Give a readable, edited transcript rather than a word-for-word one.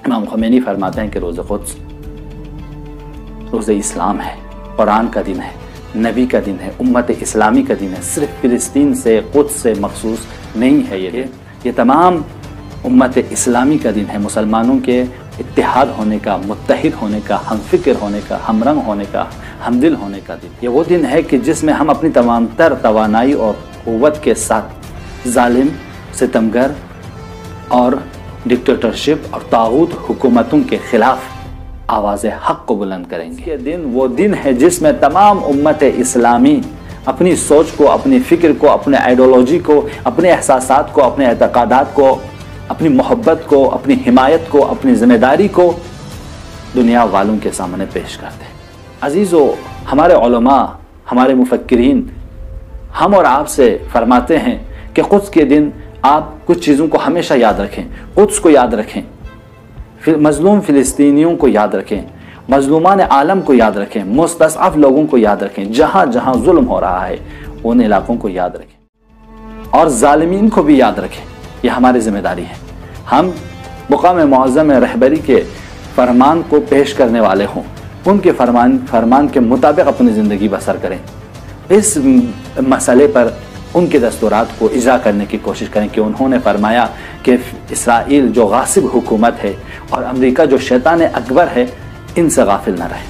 इमाम ख़ुमैनी फरमाते हैं कि रोज़े क़ुद्स रोज़े इस्लाम है, कुरान का दिन है, नबी का दिन है, उम्मत इस्लामी का दिन है। सिर्फ फ़िलिस्तीन से, क़ुद्स से मखसूस नहीं है ये तमाम उम्मत इस्लामी का दिन है। मुसलमानों के इत्तेहाद होने का, मुत्तहिद होने का, हमफ़िक्र होने का, हमरंग होने का, हमदिल होने का दिन। ये वो दिन है कि जिसमें हम अपनी तमाम तर तवानाई और क़ुव्वत के साथ जालिम, सितमगर और डिक्टेटरशिप और तागूत हुकूमतों के ख़िलाफ़ आवाज़ हक़ को बुलंद करेंगे। ये दिन वो दिन है जिसमें तमाम उम्मत इस्लामी अपनी सोच को, अपनी फ़िक्र को, अपने आइडियोलॉजी को, अपने एहसासात को, अपने एतक़ादात को, अपनी मोहब्बत को, अपनी हिमायत को, अपनी ज़िम्मेदारी को दुनिया वालों के सामने पेश करते हैं। अज़ीज़ों, हमारे उलमा, हमारे मुफ़क्किरीन हम और आपसे फरमाते हैं कि क़ुद्स के दिन आप कुछ चीज़ों को हमेशा याद रखें। क़ुद्स को याद रखें, फिर मज़लूम फ़िलिस्तीनियों को याद रखें, मज़लूमान आलम को याद रखें, मुस्तज़अफ़ लोगों को याद रखें, जहाँ जहाँ जुल्म हो रहा है उन इलाकों को याद रखें और ज़ालिमीन को भी याद रखें। यह हमारी ज़िम्मेदारी है। हम मुक़ाम मुअज़्ज़म रहबरी के फरमान को पेश करने वाले हों, उनके फरमान के मुताबिक अपनी ज़िंदगी बसर करें। इस मसले पर उनके दस्तूरात को इज़ा करने की कोशिश करें कि उन्होंने फरमाया कि इसराइल जो गासिब हुकूमत है और अमेरिका जो शैतान अकबर है, इनसे गाफिल न रहें।